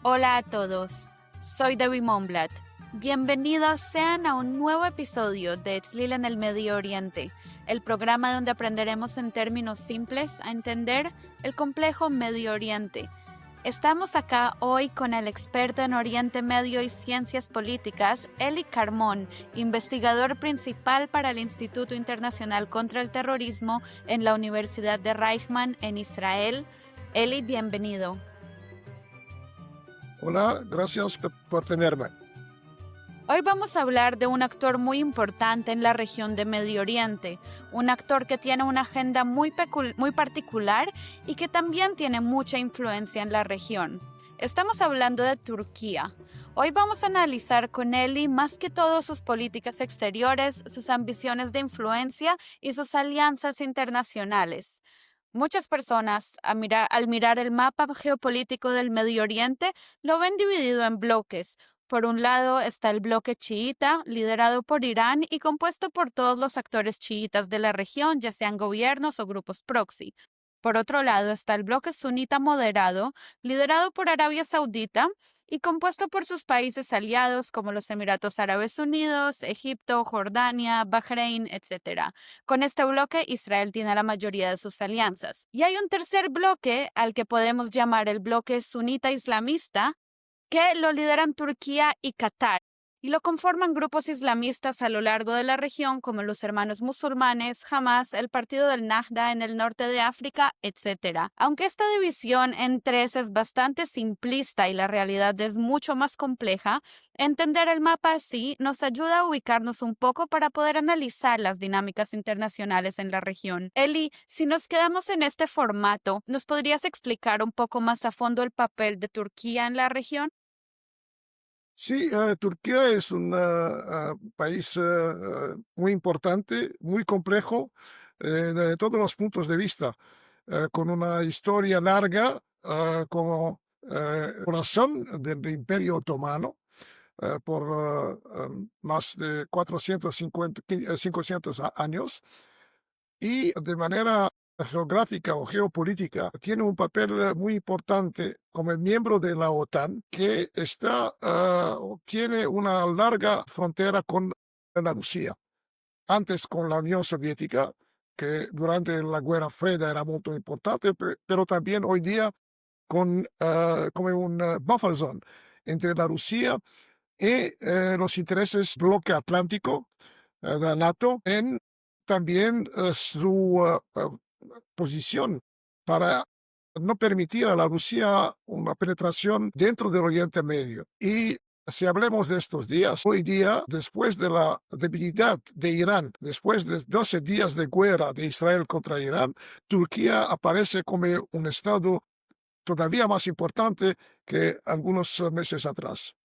Hola a todos, soy Debbie Monblatt. Bienvenidos sean a un nuevo episodio de Tzlil en el Medio Oriente, el programa donde aprenderemos en términos simples a entender el complejo Medio Oriente. Estamos acá hoy con el experto en Oriente Medio y Ciencias Políticas, Eli Carmón, investigador principal para el Instituto Internacional contra el Terrorismo en la Universidad de Reichman en Israel. Eli, bienvenido. Hola, gracias por tenerme. Hoy vamos a hablar de un actor muy importante en la región de Medio Oriente, un actor que tiene una agenda muy particular y que también tiene mucha influencia en la región. Estamos hablando de Turquía. Hoy vamos a analizar con Eli más que todo sus políticas exteriores, sus ambiciones de influencia y sus alianzas internacionales. Muchas personas, al mirar el mapa geopolítico del Medio Oriente, lo ven dividido en bloques. Por un lado está el bloque chiita, liderado por Irán y compuesto por todos los actores chiitas de la región, ya sean gobiernos o grupos proxy. Por otro lado está el bloque sunita moderado, liderado por Arabia Saudita y compuesto por sus países aliados como los Emiratos Árabes Unidos, Egipto, Jordania, Bahrein, etc. Con este bloque, Israel tiene la mayoría de sus alianzas. Y hay un tercer bloque al que podemos llamar el bloque sunita islamista, que lo lideran Turquía y Qatar, y lo conforman grupos islamistas a lo largo de la región como los Hermanos Musulmanes, Hamas, el Partido del Nahda en el norte de África, etc. Aunque esta división en tres es bastante simplista y la realidad es mucho más compleja, entender el mapa así nos ayuda a ubicarnos un poco para poder analizar las dinámicas internacionales en la región. Eli, si nos quedamos en este formato, ¿nos podrías explicar un poco más a fondo el papel de Turquía en la región? Sí, Turquía es un país muy importante, muy complejo de todos los puntos de vista, con una historia larga como corazón del Imperio Otomano por más de 500 años y de manera geográfica o geopolítica tiene un papel muy importante como el miembro de la OTAN que tiene una larga frontera con la Rusia. Antes con la Unión Soviética, que durante la Guerra Fría era muy importante, pero también hoy día como un buffer zone entre la Rusia y los intereses bloque atlántico de NATO en también su posición para no permitir a la Rusia una penetración dentro del Oriente Medio. Y si hablemos de estos días, hoy día, después de la debilidad de Irán, después de 12 días de guerra de Israel contra Irán, Turquía aparece como un estado todavía más importante que algunos meses atrás.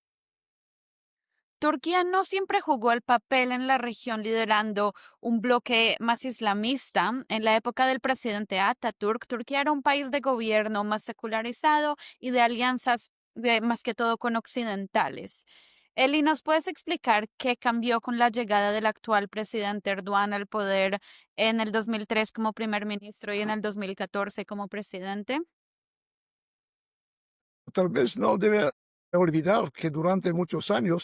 Turquía no siempre jugó el papel en la región liderando un bloque más islamista. En la época del presidente Atatürk, Turquía era un país de gobierno más secularizado y de alianzas más que todo con occidentales. Eli, ¿nos puedes explicar qué cambió con la llegada del actual presidente Erdogan al poder en el 2003 como primer ministro y en el 2014 como presidente? Tal vez no debe olvidar que durante muchos años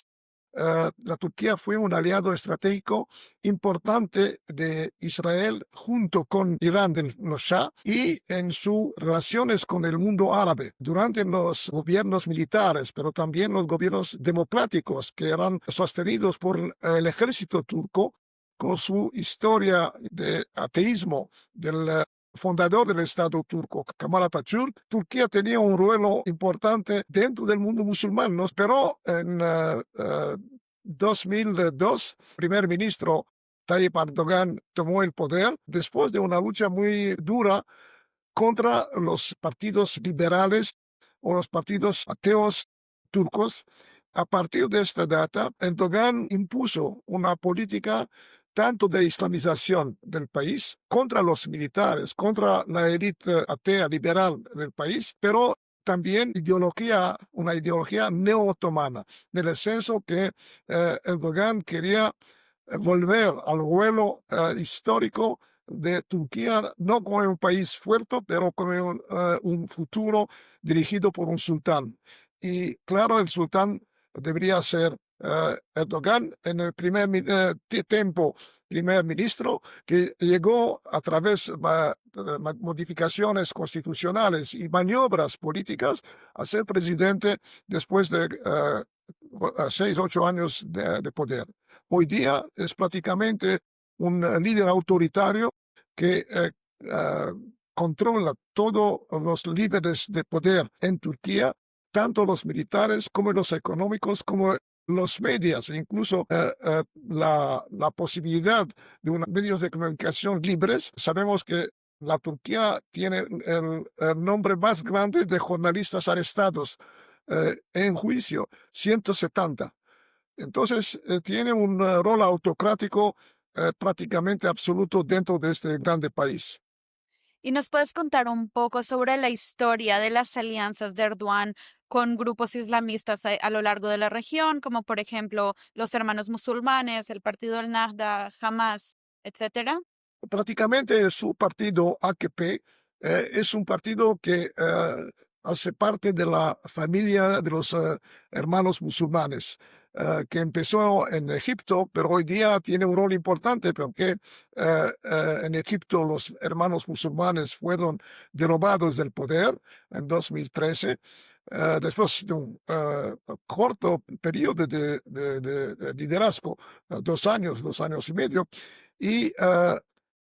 la Turquía fue un aliado estratégico importante de Israel junto con Irán de los Shah y en sus relaciones con el mundo árabe durante los gobiernos militares, pero también los gobiernos democráticos que eran sostenidos por el ejército turco con su historia de ateísmo del fundador del Estado turco, Kemal Atatürk. Turquía tenía un rol importante dentro del mundo musulmán, ¿no? Pero en 2002, primer ministro Tayyip Erdogan tomó el poder después de una lucha muy dura contra los partidos liberales o los partidos ateos turcos. A partir de esta data, Erdogan impuso una política tanto de islamización del país contra los militares, contra la élite atea liberal del país, pero también una ideología neo-otomana, en el senso que Erdogan quería volver al vuelo histórico de Turquía, no como un país fuerte, pero como un futuro dirigido por un sultán. Y claro, el sultán debería ser Erdogan en el tiempo primer ministro, que llegó a través de modificaciones constitucionales y maniobras políticas a ser presidente después de 6, 8 años de poder. Hoy día es prácticamente un líder autoritario que controla todos los líderes de poder en Turquía, tanto los militares como los económicos, como los medios, incluso la posibilidad de unos medios de comunicación libres. Sabemos que la Turquía tiene el nombre más grande de jornalistas arrestados en juicio, 170. Entonces, tiene un rol autocrático prácticamente absoluto dentro de este grande país. ¿Y nos puedes contar un poco sobre la historia de las alianzas de Erdogan con grupos islamistas a lo largo de la región, como por ejemplo los Hermanos Musulmanes, el Partido del Nahda, Hamas, etcétera? Prácticamente su partido AKP es un partido que hace parte de la familia de los hermanos musulmanes, que empezó en Egipto, pero hoy día tiene un rol importante porque en Egipto los hermanos musulmanes fueron derrobados del poder en 2013. Después de un corto periodo de liderazgo, 2 años, 2 años y medio, y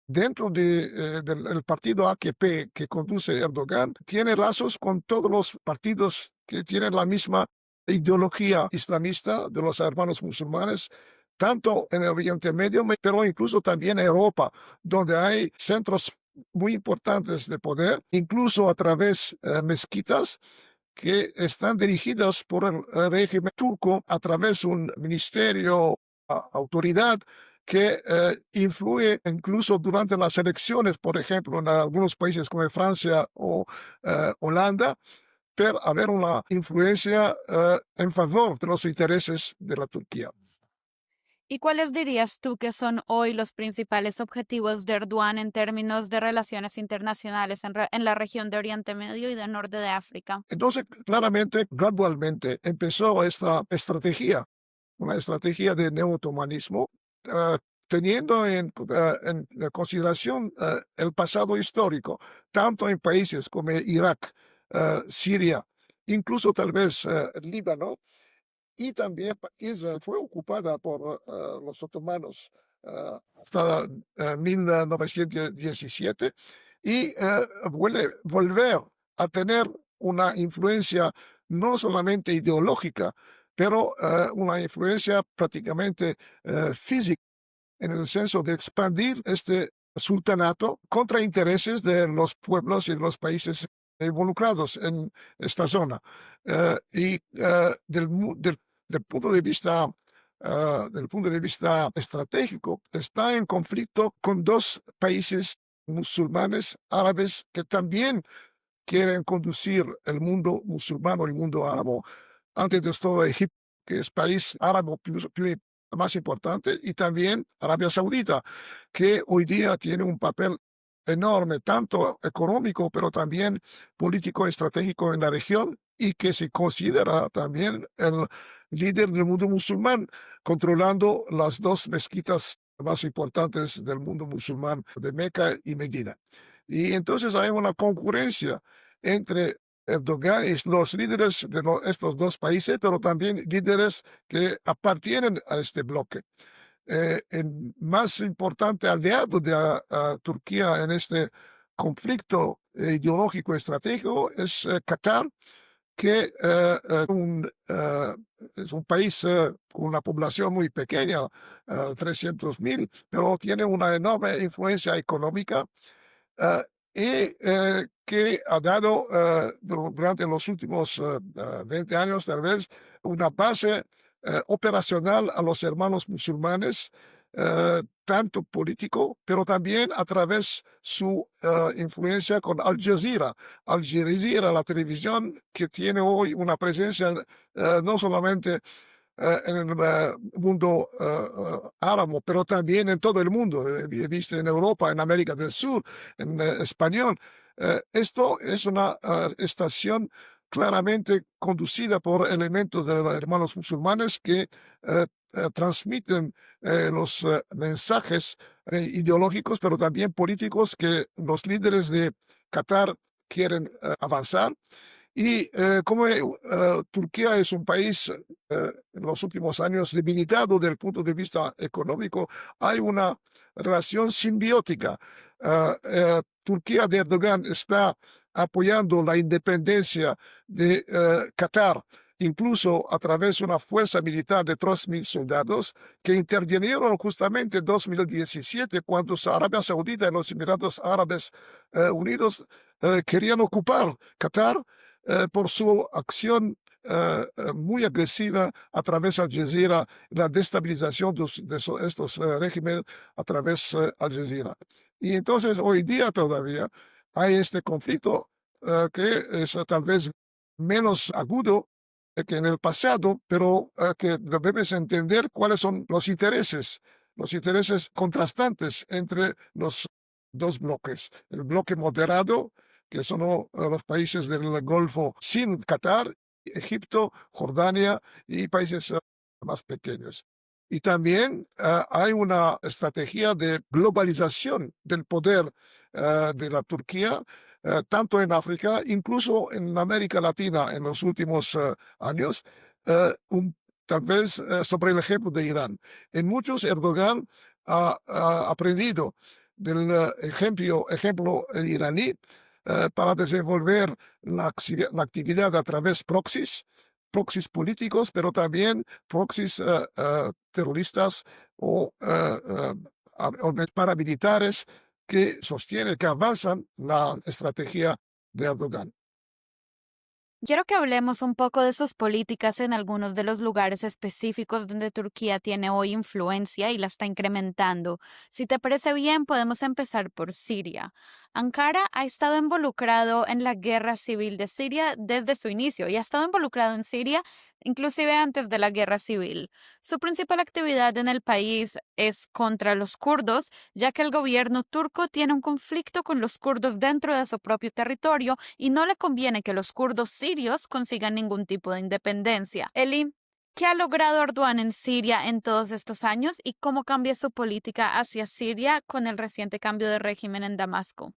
dentro del partido AKP que conduce Erdogan, tiene lazos con todos los partidos que tienen la misma ideología islamista de los hermanos musulmanes, tanto en el Oriente Medio, pero incluso también en Europa, donde hay centros muy importantes de poder, incluso a través de mezquitas que están dirigidas por el régimen turco a través de un ministerio, autoridad que influye incluso durante las elecciones, por ejemplo, en algunos países como Francia o Holanda, per haber una influencia en favor de los intereses de la Turquía. ¿Y cuáles dirías tú que son hoy los principales objetivos de Erdogan en términos de relaciones internacionales en la región de Oriente Medio y del norte de África? Entonces, claramente, gradualmente empezó esta estrategia, una estrategia de neotomanismo, eh, teniendo en consideración el pasado histórico, tanto en países como Irak, Siria, incluso tal vez Líbano, y también fue ocupada por los otomanos hasta 1917 y volver a tener una influencia no solamente ideológica, pero una influencia prácticamente física, en el senso de expandir este sultanato contra intereses de los pueblos y de los países involucrados en esta zona. Y del punto de vista estratégico, está en conflicto con dos países musulmanes árabes que también quieren conducir el mundo musulmán o el mundo árabe, antes de todo Egipto, que es país árabe más importante, y también Arabia Saudita, que hoy día tiene un papel enorme, tanto económico, pero también político estratégico en la región, y que se considera también el líder del mundo musulmán, controlando las dos mezquitas más importantes del mundo musulmán, de Meca y Medina. Y entonces hay una concurrencia entre Erdogan y los líderes de estos dos países, pero también líderes que appartienen a este bloque. El más importante aliado de Turquía en este conflicto ideológico estratégico es Qatar, que es un país con una población muy pequeña, 300.000, pero tiene una enorme influencia económica eh, y que ha dado durante los últimos 20 años tal vez una base operacional a los hermanos musulmanes, tanto político, pero también a través su influencia con Al Jazeera. Al Jazeera, la televisión que tiene hoy una presencia no solamente en el mundo árabe, pero también en todo el mundo. He visto en Europa, en América del Sur, en español. Esto es una estación claramente conducida por elementos de los hermanos musulmanes que transmiten los mensajes ideológicos, pero también políticos que los líderes de Qatar quieren avanzar. Y como Turquía es un país en los últimos años debilitado desde el punto de vista económico, hay una relación simbiótica. Turquía de Erdogan está apoyando la independencia de Qatar, incluso a través de una fuerza militar de 3.000 soldados que intervinieron justamente en 2017 cuando Arabia Saudita y los Emiratos Árabes Unidos querían ocupar Qatar por su acción muy agresiva a través de Al Jazeera, la destabilización de estos regímenes a través de Al Jazeera. Y entonces hoy día todavía hay este conflicto que es tal vez menos agudo que en el pasado, pero que debemos entender cuáles son los intereses contrastantes entre los dos bloques. El bloque moderado, que son los países del Golfo sin Qatar, Egipto, Jordania y países más pequeños. Y también hay una estrategia de globalización del poder de la Turquía, tanto en África, incluso en América Latina en los últimos años, tal vez sobre el ejemplo de Irán. En muchos, Erdogan ha aprendido del ejemplo iraní para desenvolver la actividad a través proxies políticos, pero también proxies terroristas o paramilitares que sostienen, que avanzan la estrategia de Erdogan. Quiero que hablemos un poco de sus políticas en algunos de los lugares específicos donde Turquía tiene hoy influencia y la está incrementando. Si te parece bien, podemos empezar por Siria. Ankara ha estado involucrado en la guerra civil de Siria desde su inicio y ha estado involucrado en Siria inclusive antes de la guerra civil. Su principal actividad en el país es contra los kurdos, ya que el gobierno turco tiene un conflicto con los kurdos dentro de su propio territorio y no le conviene que los kurdos sirios consigan ningún tipo de independencia. Eli, ¿qué ha logrado Erdogan en Siria en todos estos años y cómo cambia su política hacia Siria con el reciente cambio de régimen en Damasco?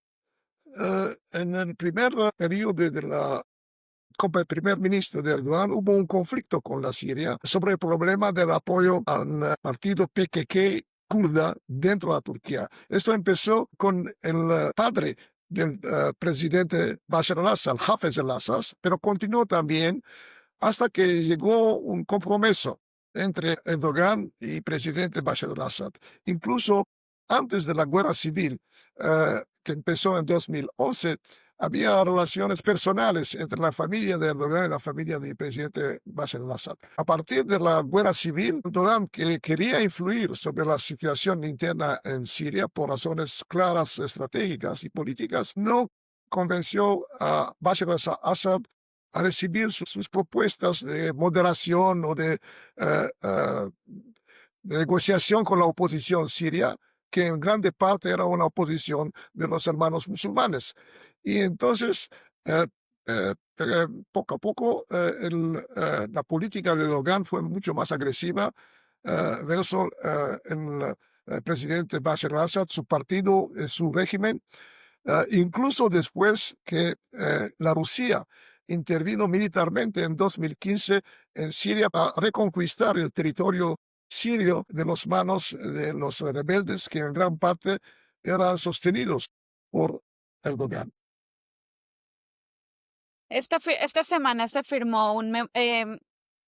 En el primer periodo como el primer ministro de Erdogan, hubo un conflicto con la Siria sobre el problema del apoyo al partido PKK kurda dentro de Turquía. Esto empezó con el padre del presidente Bashar al-Assad, Hafez al-Assad, pero continuó también hasta que llegó un compromiso entre Erdogan y presidente Bashar al-Assad. Incluso antes de la guerra civil, que empezó en 2011, había relaciones personales entre la familia de Erdogan y la familia del presidente Bashar al-Assad. A partir de la guerra civil, Erdogan, que quería influir sobre la situación interna en Siria por razones claras, estratégicas y políticas, no convenció a Bashar al-Assad a recibir sus propuestas de moderación o de negociación con la oposición siria, que en grande parte era una oposición de los hermanos musulmanes. Y entonces, poco a poco, la política de Erdogan fue mucho más agresiva versus el presidente Bashar al-Assad, su partido, su régimen, incluso después que la Rusia intervino militarmente en 2015 en Siria para reconquistar el territorio sirio de las manos de los rebeldes que en gran parte eran sostenidos por Erdogan. Esta semana se firmó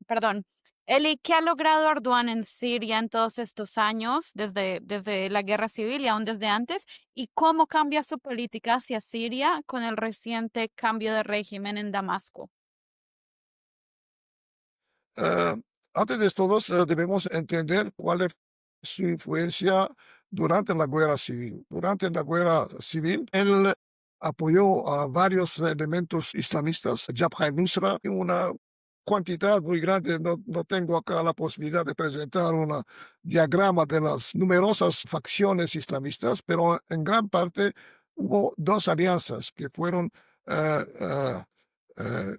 perdón, Eli, ¿qué ha logrado Erdogan en Siria en todos estos años, desde la guerra civil y aún desde antes? ¿Y cómo cambia su política hacia Siria con el reciente cambio de régimen en Damasco? Eh, Antes de todo, debemos entender cuál es su influencia durante la guerra civil. Durante la guerra civil, él apoyó a varios elementos islamistas, Jabhat al-Nusra, y una cantidad muy grande. No tengo acá la posibilidad de presentar un diagrama de las numerosas facciones islamistas, pero en gran parte hubo dos alianzas que fueron eh, eh, eh,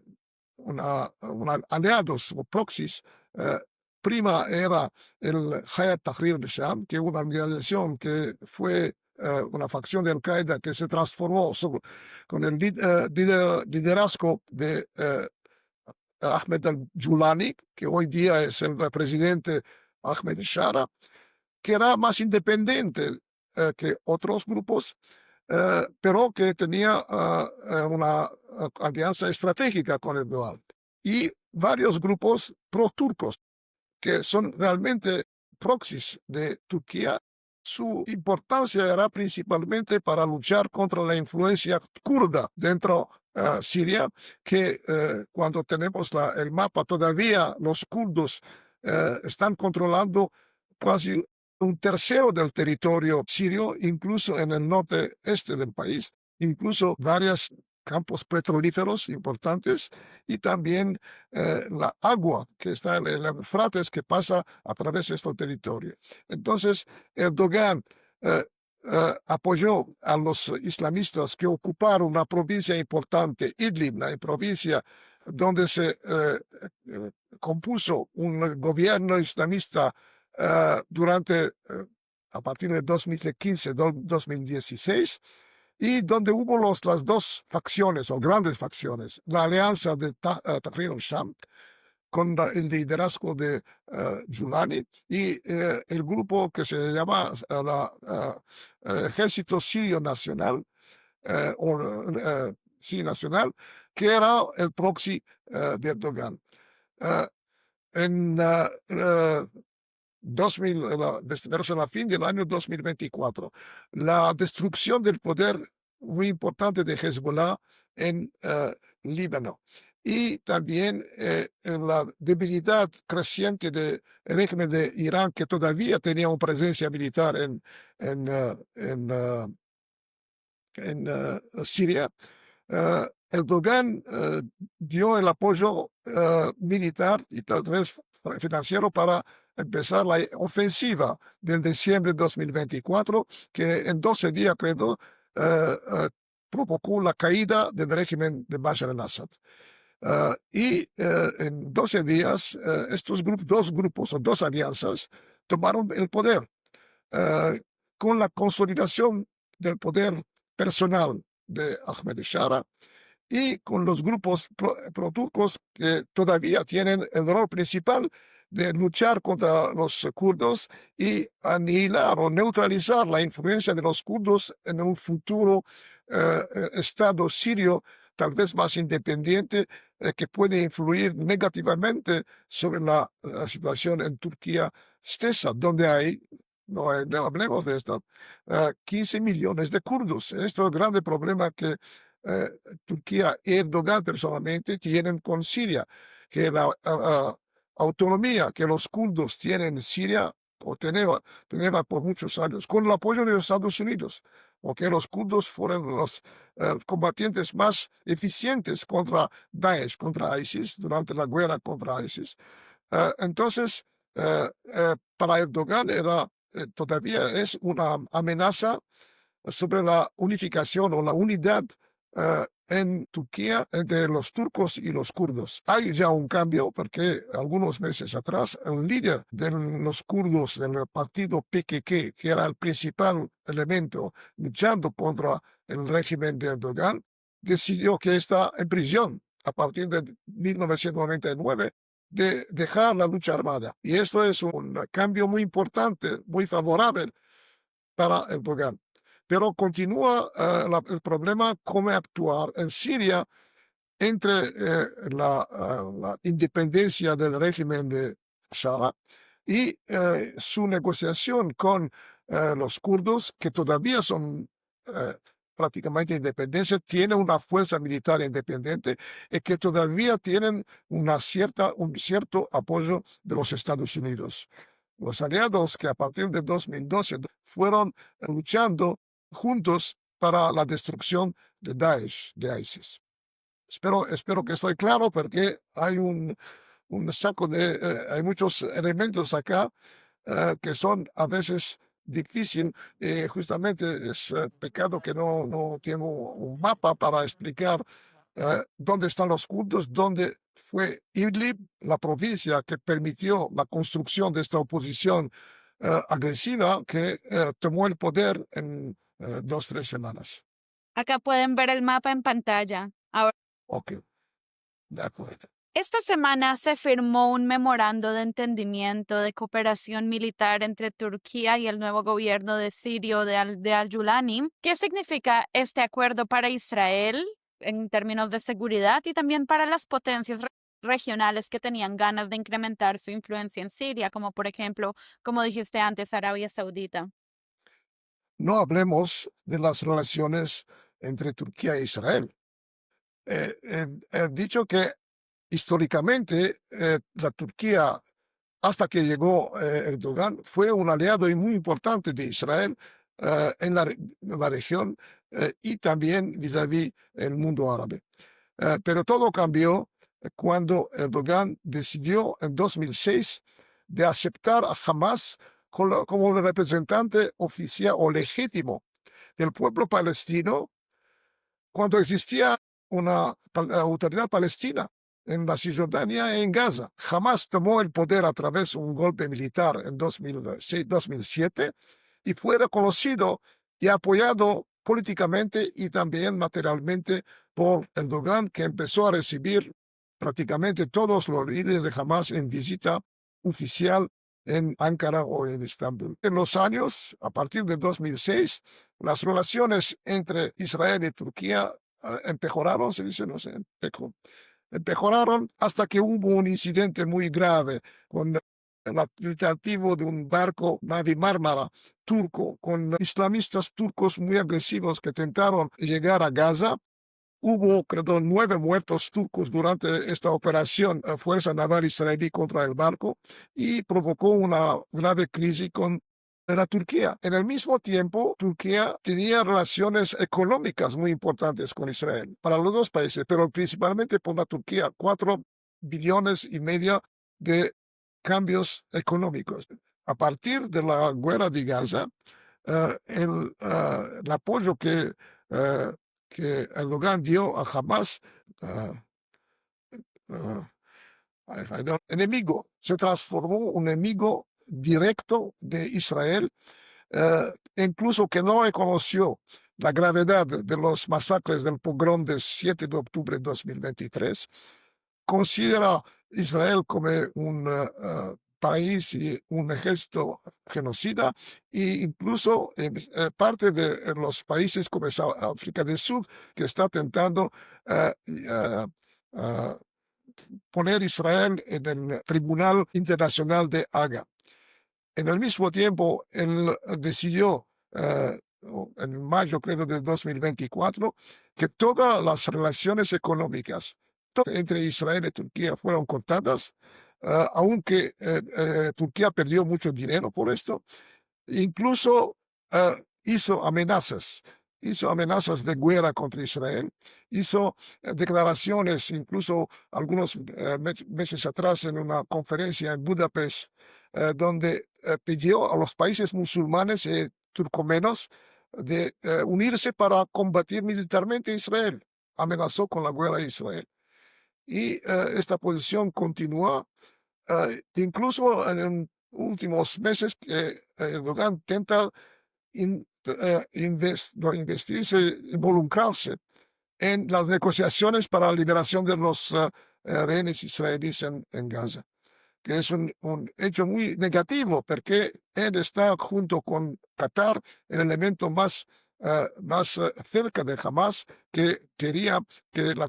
aliados o proxies. eh, Prima era el Hayat Tahrir al-Sham, que es una organización que fue una facción de Al-Qaeda que se transformó con el liderazgo de Ahmed al-Julani, que hoy día es el presidente Ahmed Shara, que era más independiente que otros grupos, pero que tenía una alianza estratégica con Erdogan. Y varios grupos pro-turcos que son realmente proxies de Turquía. Su importancia era principalmente para luchar contra la influencia kurda dentro de Siria, que cuando tenemos el mapa todavía los kurdos están controlando casi un tercero del territorio sirio, incluso en el norte este del país, incluso varios campos petrolíferos importantes y también la agua que está en el Eufrates que pasa a través de este territorio. Entonces, Erdogan apoyó a los islamistas que ocuparon una provincia importante, Idlib, la provincia donde se compuso un gobierno islamista durante, a partir de 2015-2016, y donde hubo las dos facciones o grandes facciones, la alianza de Tahrir al-Sham con el liderazgo de Julani y el grupo que se llama Ejército Sirio Nacional, sí, nacional, que era el proxy de Erdogan. Uh, en 2000, desde la fin del año 2024, la destrucción del poder muy importante de Hezbollah en Líbano y también la debilidad creciente del régimen de Irán, que todavía tenía una presencia militar en, uh, en, uh, en Siria. Erdogan dio el apoyo militar y tal vez financiero para empezar la ofensiva del diciembre de 2024, que en 12 días, creo, provocó la caída del régimen de Bashar al-Assad. Y en 12 días, estos dos grupos o dos alianzas tomaron el poder con la consolidación del poder personal de Ahmed Shara y con los grupos pro-turcos que todavía tienen el rol principal de luchar contra los kurdos y aniquilar o neutralizar la influencia de los kurdos en un futuro Estado sirio tal vez más independiente que puede influir negativamente sobre la situación en Turquía extensa, donde hay, no hablemos de esto, 15 millones de kurdos. Esto es el grande problema que Turquía y Erdogan personalmente tienen con Siria, que la autonomía que los kurdos tienen en Siria o tenía por muchos años, con el apoyo de los Estados Unidos, porque los kurdos fueron los combatientes más eficientes contra Daesh, contra ISIS, durante la guerra contra ISIS. Entonces, para Erdogan todavía es una amenaza sobre la unificación o la unidad en Turquía entre los turcos y los kurdos. Hay ya un cambio porque algunos meses atrás el líder de los kurdos del partido PKK, que era el principal elemento luchando contra el régimen de Erdogan, decidió que está en prisión a partir de 1999 de dejar la lucha armada. Y esto es un cambio muy importante, muy favorable para Erdogan. Pero continúa el problema cómo actuar en Siria entre la independencia del régimen de Shara y su negociación con los kurdos, que todavía son prácticamente independientes, tienen una fuerza militar independiente y que todavía tienen un cierto apoyo de los Estados Unidos. Los aliados que a partir de 2012 fueron luchando juntos para la destrucción de Daesh, de ISIS. Espero que estoy claro porque hay un saco hay muchos elementos acá que son a veces difíciles. Justamente es pecado que no tengo un mapa para explicar dónde están los kurdos, dónde fue Idlib, la provincia que permitió la construcción de esta oposición agresiva que tomó el poder en 2, 3 semanas. Acá pueden ver el mapa en pantalla. Ahora, Ok, de acuerdo. esta semana se firmó un memorando de entendimiento de cooperación militar entre Turquía y el nuevo gobierno de Sirio de Al-Yulani. ¿Qué significa este acuerdo para Israel en términos de seguridad y también para las potencias regionales que tenían ganas de incrementar su influencia en Siria, como por ejemplo, como dijiste antes, Arabia Saudita? No hablemos de las relaciones entre Turquía e Israel. He dicho que históricamente la Turquía, hasta que llegó Erdogan, fue un aliado y muy importante de Israel en la región y también vis-à-vis el mundo árabe. Pero todo cambió cuando Erdogan decidió en 2006 de aceptar a Hamas como el representante oficial o legítimo del pueblo palestino cuando existía una autoridad palestina en la Cisjordania e en Gaza. Jamás tomó el poder a través de un golpe militar en 2006, 2007 y fue reconocido y apoyado políticamente y también materialmente por Erdogan, que empezó a recibir prácticamente todos los líderes de Hamas en visita oficial en Ankara o en Estambul. En los años, a partir de 2006, las relaciones entre Israel y Turquía empeoraron, se dice, no sé, empeoraron hasta que hubo un incidente muy grave con el atractivo de un barco Mavi Marmara turco con islamistas turcos muy agresivos que intentaron llegar a Gaza. Hubo, creo, 9 muertos turcos durante esta operación Fuerza Naval Israelí contra el barco y provocó una grave crisis con la Turquía. En el mismo tiempo, Turquía tenía relaciones económicas muy importantes con Israel para los dos países, pero principalmente por la Turquía, 4,5 billones de cambios económicos. A partir de la guerra de Gaza, el apoyo eh, que Erdogan dio a Hamas, enemigo, se transformó en un enemigo directo de Israel, incluso que no reconoció la gravedad de los masacres del pogrom del 7 de octubre de 2023, considera Israel como un país y un ejército genocida e incluso parte de los países como África del Sur que está intentando poner Israel en el Tribunal Internacional de Haga. En el mismo tiempo, él decidió en mayo, creo, de 2024, que todas las relaciones económicas entre Israel y Turquía fueron cortadas, aunque Turquía perdió mucho dinero por esto. Incluso hizo amenazas de guerra contra Israel, hizo declaraciones, incluso algunos meses atrás en una conferencia en Budapest, donde pidió a los países musulmanes y turcomenos de unirse para combatir militarmente a Israel. Amenazó con la guerra a Israel. Y esta posición continúa, incluso en los últimos meses que Erdogan intenta investirse, involucrarse en las negociaciones para la liberación de los rehenes israelíes en Gaza, que es un hecho muy negativo porque él está junto con Qatar el elemento más cerca de Hamas, que quería que la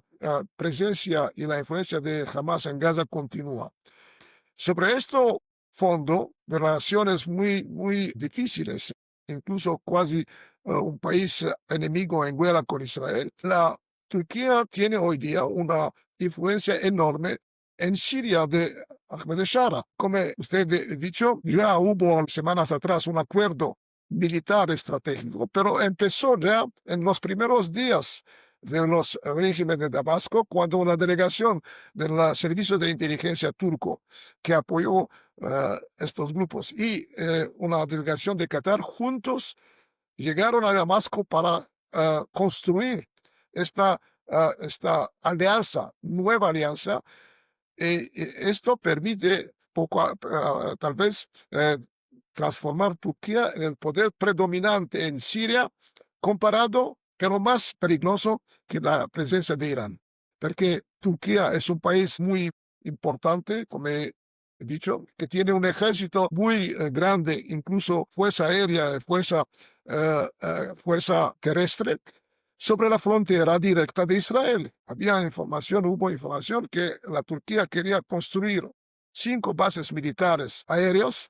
presencia y la influencia de Hamas en Gaza continúa. Sobre esto fondo de relaciones muy difíciles, incluso casi un país enemigo en guerra con Israel, la Turquía tiene hoy día una influencia enorme en Siria de Ahmadinejad. Como usted ha dicho, ya hubo semanas atrás un acuerdo militar estratégico, pero empezó ya en los primeros días de los regímenes de Damasco, cuando una delegación del servicio de inteligencia turco que apoyó estos grupos y una delegación de Qatar juntos llegaron a Damasco para construir esta esta alianza, nueva alianza, esto permite tal vez transformar Turquía en el poder predominante en Siria, comparado, pero más peligroso que la presencia de Irán. Porque Turquía es un país muy importante, como he dicho, que tiene un ejército muy grande, incluso fuerza aérea, fuerza terrestre, sobre la frontera directa de Israel. Hubo información que la Turquía quería construir 5 bases militares aéreas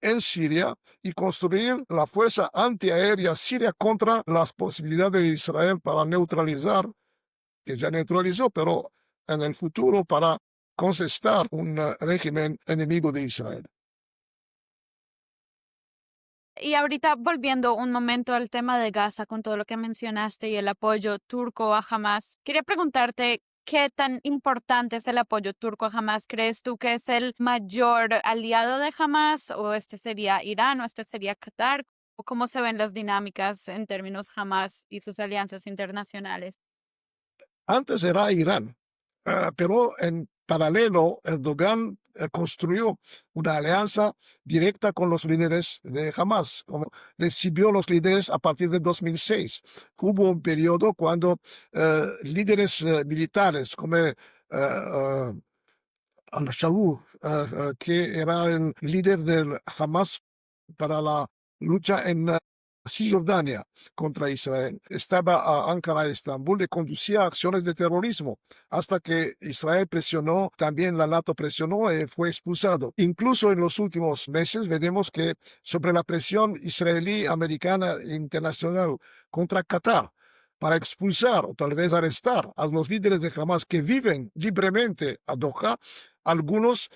en Siria y construir la fuerza antiaérea siria contra las posibilidades de Israel para neutralizar, que ya neutralizó, pero en el futuro para contestar un régimen enemigo de Israel. Y ahorita volviendo un momento al tema de Gaza con todo lo que mencionaste y el apoyo turco a Hamas, quería preguntarte qué tan importante es el apoyo turco a Hamas. ¿Crees tú que es el mayor aliado de Hamas o este sería Irán o este sería Qatar? ¿O cómo se ven las dinámicas en términos Hamas y sus alianzas internacionales? Antes era Irán, pero en paralelo Erdogan construyó una alianza directa con los líderes de Hamas, como recibió los líderes a partir de 2006. Hubo un periodo cuando líderes militares como al-Shawu, que era el líder del Hamas para la lucha en Cisjordania contra Israel. Estaba a Ankara, Estambul, y conducía acciones de terrorismo hasta que Israel presionó, también la NATO presionó y fue expulsado. Incluso en los últimos meses veremos que sobre la presión israelí, americana e internacional contra Qatar, para expulsar o tal vez arrestar a los líderes de Hamas que viven libremente a Doha, algunos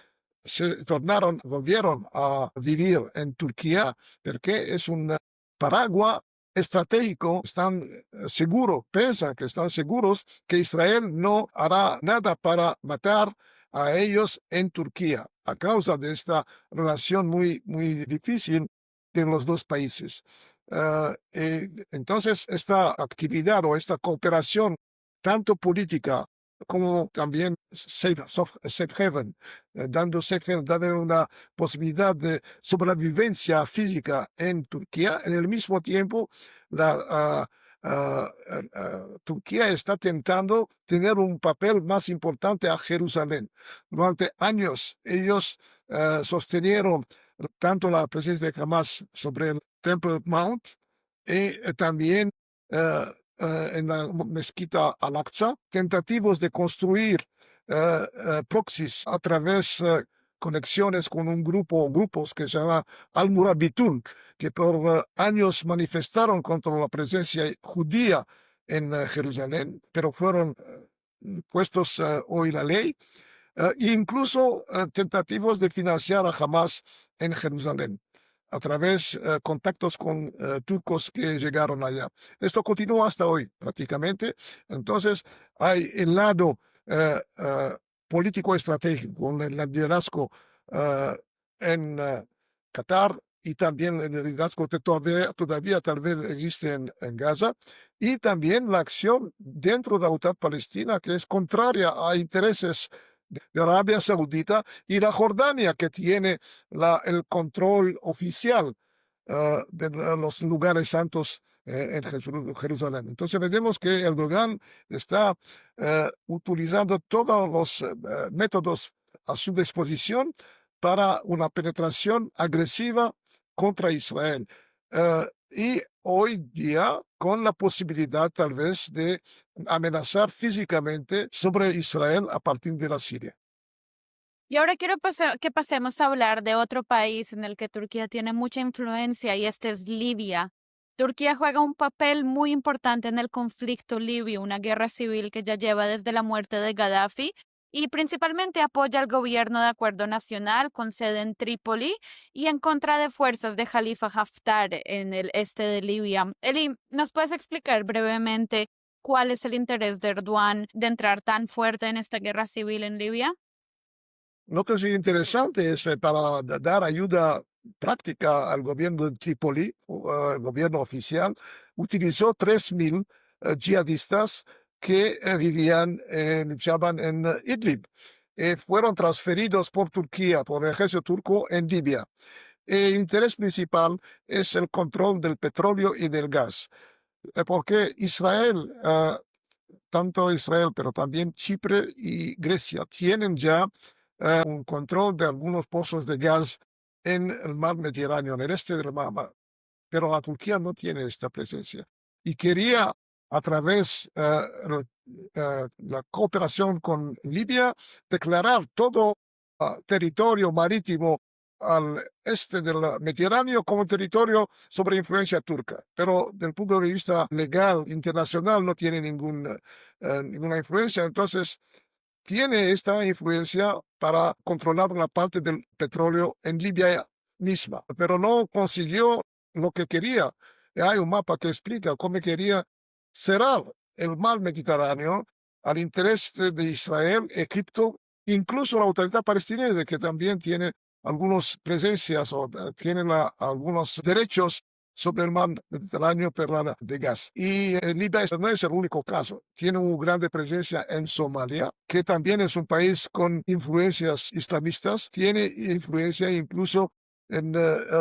volvieron a vivir en Turquía porque es un paraguas estratégico. Están seguros, piensan que están seguros que Israel no hará nada para matar a ellos en Turquía a causa de esta relación muy, muy difícil de los dos países. Entonces, esta actividad o esta cooperación, tanto política como también safe haven, dando una posibilidad de sobrevivencia física en Turquía. En el mismo tiempo, Turquía está tentando tener un papel más importante a Jerusalén. Durante años, ellos sostenieron tanto la presencia de Hamas sobre el Temple Mount y también en la mezquita Al-Aqsa, tentativos de construir proxies a través de conexiones con grupos que se llama Al-Murabitun, que por años manifestaron contra la presencia judía en Jerusalén, pero fueron puestos hoy la ley, incluso tentativos de financiar a Hamas en Jerusalén a través de contactos con turcos que llegaron allá. Esto continúa hasta hoy prácticamente. Entonces hay el lado político estratégico, con el liderazgo en Qatar y también el liderazgo que todavía tal vez existe en Gaza, y también la acción dentro de la autoridad palestina que es contraria a intereses de Arabia Saudita y la Jordania, que tiene el control oficial de los lugares santos en Jerusalén. Entonces vemos que Erdogan está utilizando todos los métodos a su disposición para una penetración agresiva contra Israel. Y hoy día con la posibilidad tal vez de amenazar físicamente sobre Israel a partir de la Siria. Y ahora quiero que pasemos a hablar de otro país en el que Turquía tiene mucha influencia y este es Libia. Turquía juega un papel muy importante en el conflicto libio, una guerra civil que ya lleva desde la muerte de Gaddafi y principalmente apoya al gobierno de acuerdo nacional con sede en Trípoli y en contra de fuerzas de Khalifa Haftar en el este de Libia. Eli, ¿nos puedes explicar brevemente cuál es el interés de Erdogan de entrar tan fuerte en esta guerra civil en Libia? Lo que es interesante es para dar ayuda práctica al gobierno de Trípoli, el gobierno oficial, utilizó 3.000 yihadistas que vivían, luchaban en Idlib. Fueron transferidos por Turquía, por el ejército turco en Libia. El interés principal es el control del petróleo y del gas, porque Israel, tanto Israel, pero también Chipre y Grecia, tienen ya un control de algunos pozos de gas en el mar Mediterráneo, en el este del mar, pero la Turquía no tiene esta presencia. Y quería, a través la cooperación con Libia, declarar todo territorio marítimo al este del Mediterráneo como territorio sobre influencia turca. Pero desde el punto de vista legal internacional no tiene ninguna influencia. Entonces, tiene esta influencia para controlar una parte del petróleo en Libia misma, pero no consiguió lo que quería. Hay un mapa que explica cómo quería cerrar el mar Mediterráneo al interés de Israel, Egipto, incluso la autoridad palestinense, que también tiene algunas presencias o tiene algunos derechos sobre el mar Mediterráneo per la de gas. Y Libia no es el único caso. Tiene una gran presencia en Somalia, que también es un país con influencias islamistas. Tiene influencia incluso en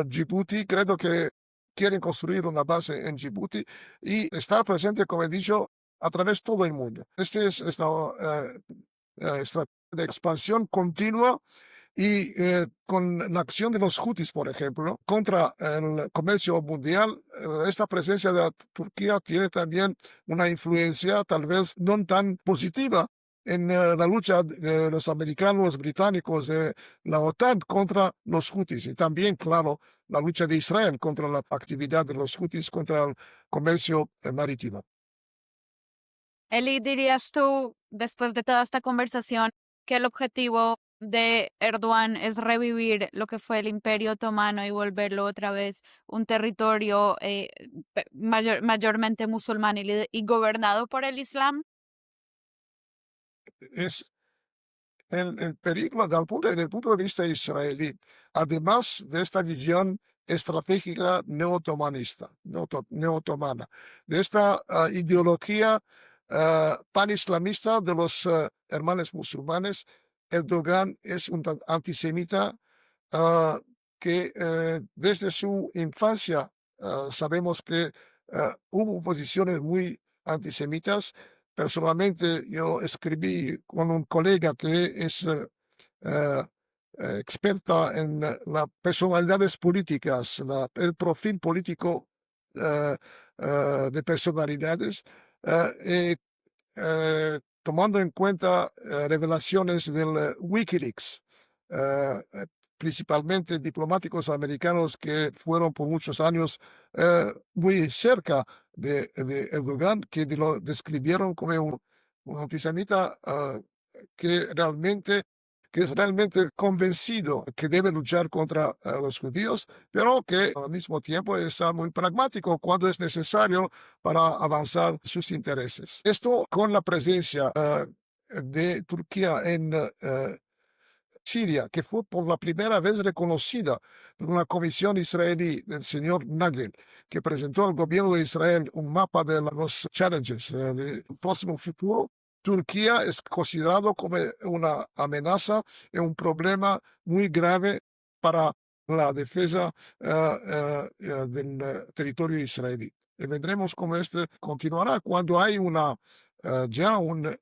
Djibouti. Creo que quieren construir una base en Djibouti y está presente, como he dicho, a través de todo el mundo. Esta es esta estrategia de expansión continua y con la acción de los Houthis, por ejemplo, contra el comercio mundial, esta presencia de Turquía tiene también una influencia tal vez no tan positiva en la lucha de los americanos, los británicos, de la OTAN contra los Houthis. Y también, claro, la lucha de Israel contra la actividad de los Houthis contra el comercio marítimo. Eli, ¿dirías tú, después de toda esta conversación, que el objetivo de Erdogan es revivir lo que fue el Imperio Otomano y volverlo otra vez un territorio mayormente musulmán y gobernado por el Islam? Es el peligro desde el punto de vista israelí, además de esta visión estratégica neotomana, de esta ideología panislamista de los hermanos musulmanes. Erdogan es un antisemita ah, que desde su infancia sabemos que hubo posiciones muy antisemitas. Personalmente, yo escribí con un colega que es eh, experta en las personalidades políticas, el perfil político eh, de personalidades, eh, tomando en cuenta revelaciones del Wikileaks, eh, eh, principalmente diplomáticos americanos que fueron por muchos años muy cerca de Erdogan, que lo describieron como un antisemita que realmente que es realmente convencido que debe luchar contra los judíos, pero que al mismo tiempo está muy pragmático cuando es necesario para avanzar sus intereses. Esto con la presencia de Turquía en Siria, que fue por la primera vez reconocida por una comisión israelí del señor Nagel, que presentó al gobierno de Israel un mapa de los challenges del próximo futuro. Turquía es considerado como una amenaza y un problema muy grave para la defensa del territorio israelí. Y vendremos cómo este continuará cuando hay ya un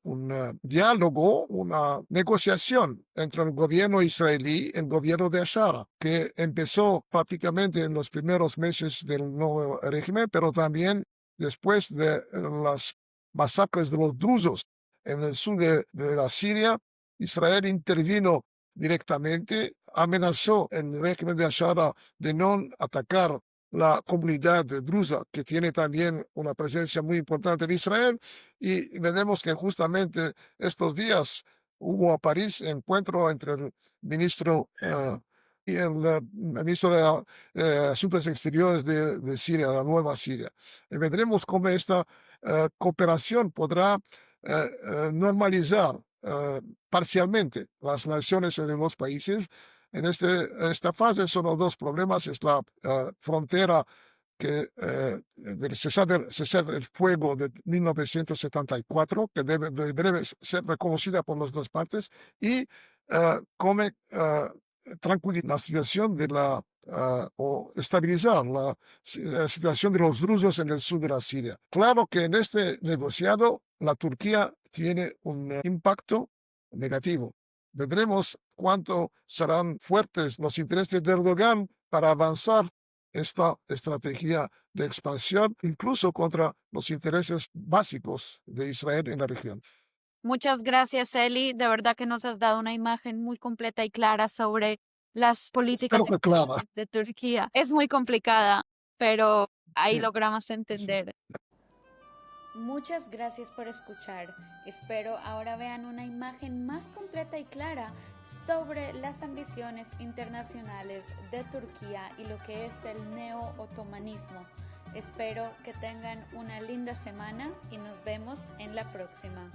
diálogo, una negociación entre el gobierno israelí y el gobierno de Ashara, que empezó prácticamente en los primeros meses del nuevo régimen, pero también después de las masacres de los drusos en el sur de la Siria. Israel intervino directamente, amenazó el régimen de Ashara de no atacar la comunidad drusa, que tiene también una presencia muy importante en Israel, y veremos que justamente estos días hubo a París encuentro entre el ministro y el ministro de Asuntos Exteriores de Siria, la nueva Siria. Y veremos cómo esta cooperación podrá normalizar parcialmente las relaciones de los países. En esta fase son los dos problemas, es la frontera del cesar el fuego de 1974, que debe ser reconocida por las dos partes, y come la situación de o estabilizar la situación de los drusos en el sur de la Siria. Claro que en este negociado la Turquía tiene un impacto negativo. Veremos cuánto serán fuertes los intereses de Erdogan para avanzar esta estrategia de expansión, incluso contra los intereses básicos de Israel en la región. Muchas gracias, Eli. De verdad que nos has dado una imagen muy completa y clara sobre las políticas Espero que clara. de Turquía. Es muy complicada, pero ahí Sí, logramos sí. entender. Muchas gracias por escuchar. Espero ahora vean una imagen más completa y clara sobre las ambiciones internacionales de Turquía y lo que es el neo-otomanismo. Espero que tengan una linda semana y nos vemos en la próxima.